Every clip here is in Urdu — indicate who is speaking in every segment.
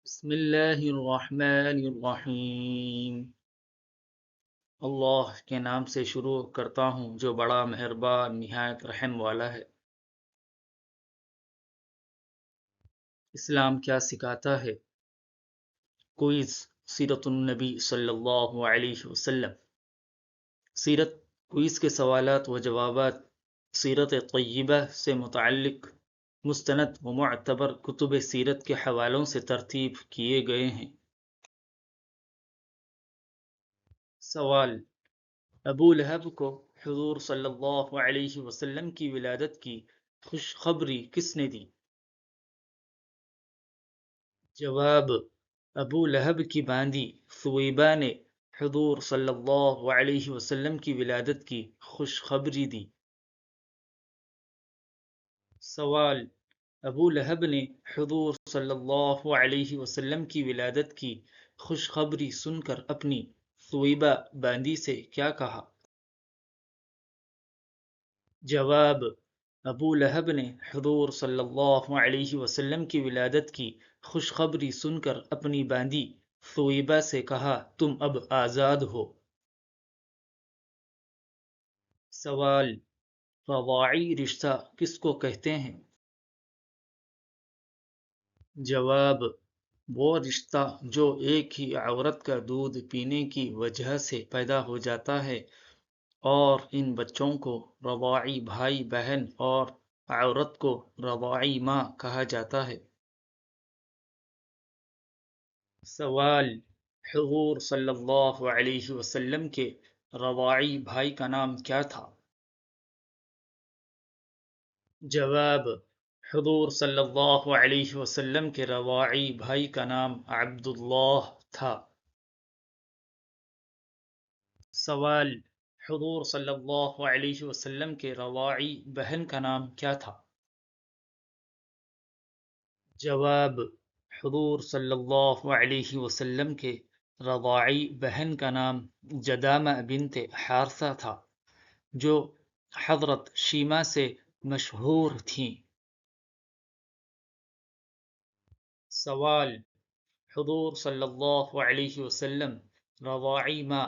Speaker 1: بسم اللہ الرحمن الرحیم۔ اللہ کے نام سے شروع کرتا ہوں جو بڑا مہربان نہایت رحم والا ہے۔ اسلام کیا سکھاتا ہے؟ کوئز سیرت النبی صلی اللہ علیہ وسلم۔ سیرت کوئز کے سوالات و جوابات سیرت طیبہ سے متعلق مستند و معتبر کتب سیرت کے حوالوں سے ترتیب کیے گئے ہیں۔ سوال: ابو لہب کو حضور صلی اللہ علیہ وسلم کی ولادت کی خوشخبری کس نے دی؟ جواب: ابو لہب کی باندی ثویبہ نے حضور صلی اللہ علیہ وسلم کی ولادت کی خوشخبری دی۔ سوال: ابو لہب نے حضور صلی اللہ علیہ وسلم کی ولادت کی خوشخبری سن کر اپنی ثویبہ باندی سے کیا کہا؟ جواب: ابو لہب نے حضور صلی اللہ علیہ وسلم کی ولادت کی خوشخبری سن کر اپنی باندی ثویبہ سے کہا تم اب آزاد ہو۔ سوال: رضاعی رشتہ کس کو کہتے ہیں؟ جواب: وہ رشتہ جو ایک ہی عورت کا دودھ پینے کی وجہ سے پیدا ہو جاتا ہے اور ان بچوں کو رضاعی بھائی بہن اور عورت کو رضاعی ماں کہا جاتا ہے۔ سوال: حضور صلی اللہ علیہ وسلم کے رضاعی بھائی کا نام کیا تھا؟ جواب: حضور صلی اللہ علیہ وسلم کے رضاعی بھائی کا نام عبداللہ تھا۔ سوال: حضور صلی اللہ علیہ وسلم کے رضاعی بہن کا نام کیا تھا؟ جواب: حضور صلی اللہ علیہ وسلم کے رضاعی بہن کا نام جدامہ بنت حارثہ تھا جو حضرت شیمہ سے مشہور تھیں۔ سوال: حضور صلی اللہ علیہ وسلم رضاعی ماں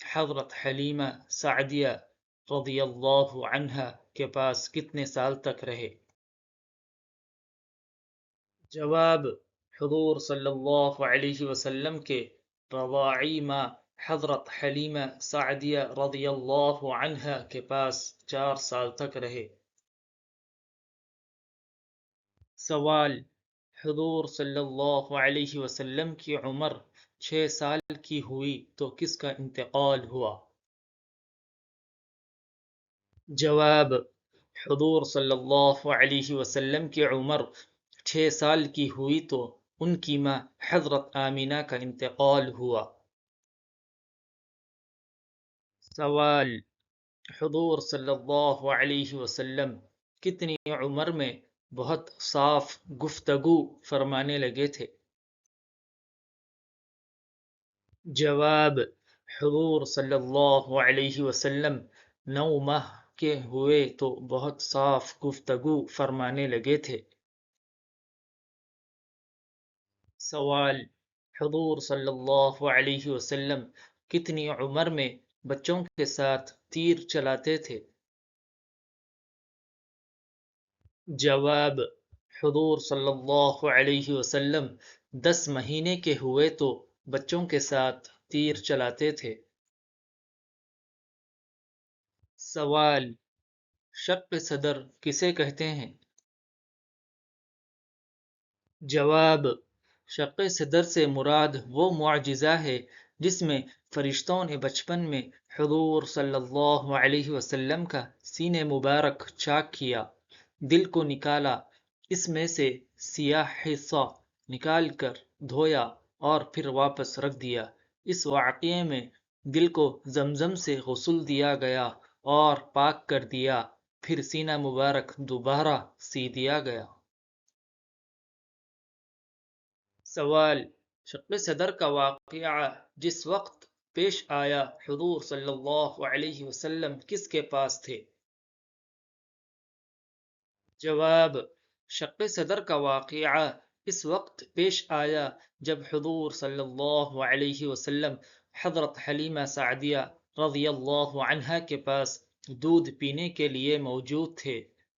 Speaker 1: حضرت حلیمہ سعدیہ رضی اللہ عنہا کے پاس کتنے سال تک رہے؟ جواب: حضور صلی اللہ علیہ وسلم کے رضاعی ماں حضرت حلیمہ سعدیہ رضی اللہ عنہا کے پاس 4 سال تک رہے۔ سوال: حضور صلی اللہ علیہ وسلم کی عمر 6 سال کی ہوئی تو کس کا انتقال ہوا؟ جواب: حضور صلی اللہ علیہ وسلم کی عمر 6 سال کی ہوئی تو ان کی ماں حضرت آمینہ کا انتقال ہوا۔ سوال: حضور صلی اللہ علیہ وسلم کتنی عمر میں بہت صاف گفتگو فرمانے لگے تھے؟ جواب: حضور صلی اللہ علیہ وسلم 9 ماہ کے ہوئے تو بہت صاف گفتگو فرمانے لگے تھے۔ سوال: حضور صلی اللہ علیہ وسلم کتنی عمر میں بچوں کے ساتھ تیر چلاتے تھے؟ جواب: حضور صلی اللہ علیہ وسلم 10 مہینے کے ہوئے تو بچوں کے ساتھ تیر چلاتے تھے۔ سوال: شق صدر کسے کہتے ہیں؟ جواب: شق صدر سے مراد وہ معجزہ ہے جس میں فرشتوں نے بچپن میں حضور صلی اللہ علیہ وسلم کا سینہ مبارک چاک کیا، دل کو نکالا، اس میں سے سیاہ حصہ نکال کر دھویا اور پھر واپس رکھ دیا۔ اس واقعے میں دل کو زمزم سے غسل دیا گیا اور پاک کر دیا، پھر سینہ مبارک دوبارہ سی دیا گیا۔ سوال: شق صدر کا واقعہ جس وقت پیش آیا حضور صلی اللہ علیہ وسلم کس کے پاس تھے؟ جواب: شق صدر کا واقعہ اس وقت پیش آیا جب حضور صلی اللہ علیہ وسلم حضرت حلیمہ سعدیہ رضی اللہ عنہا کے پاس دودھ پینے کے لیے موجود تھے،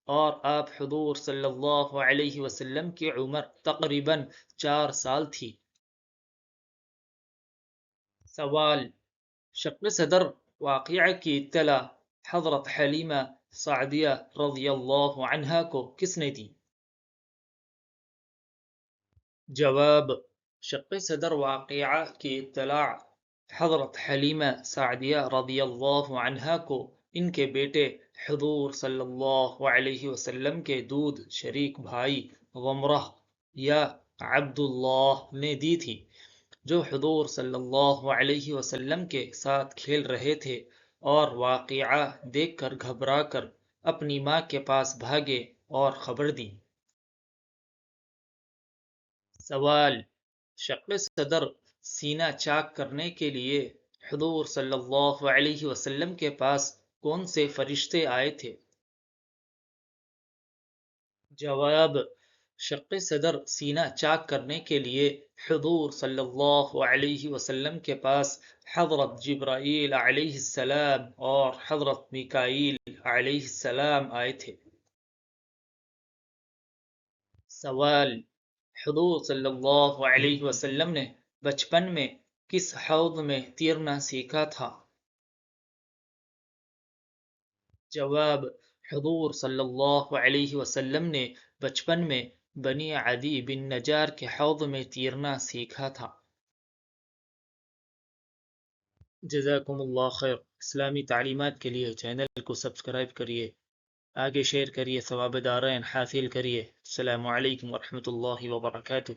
Speaker 1: اور آپ حضور صلی اللہ علیہ وسلم کی عمر تقریباً 4 سال تھی۔ سوال: شق صدر واقعہ کی اطلاع حضرت حلیمہ سعدیہ رضی اللہ عنہا کو کس نے دی؟ جواب: شق صدر واقعہ کی اطلاع حضرت حلیمہ سعدیہ رضی اللہ عنہا کو ان کے بیٹے حضور صلی اللہ علیہ وسلم کے دودھ شریک بھائی غمرہ یا عبداللہ نے دی تھی، جو حضور صلی اللہ علیہ وسلم کے ساتھ کھیل رہے تھے اور واقعہ دیکھ کر گھبرا کر اپنی ماں کے پاس بھاگے اور خبر دی۔ سوال: شق صدر سینہ چاک کرنے کے لیے حضور صلی اللہ علیہ وسلم کے پاس کون سے فرشتے آئے تھے؟ جواب: شق صدر سینہ چاک کرنے کے لیے حضور صلی اللہ علیہ وسلم کے پاس حضرت جبرائیل علیہ السلام اور حضرت میکائیل علیہ السلام آئے تھے۔ سوال: حضور صلی اللہ علیہ وسلم نے بچپن میں کس حوض میں تیرنا سیکھا تھا؟ جواب: حضور صلی اللہ علیہ وسلم نے بچپن میں بنی عدی بن نجار کے حوض میں تیرنا سیکھا تھا۔ جزاکم اللہ خیر۔ اسلامی تعلیمات کے لیے چینل کو سبسکرائب کریے، آگے شیئر کریے، ثواب دارین حاصل کریے۔ السلام علیکم ورحمۃ اللہ وبرکاتہ۔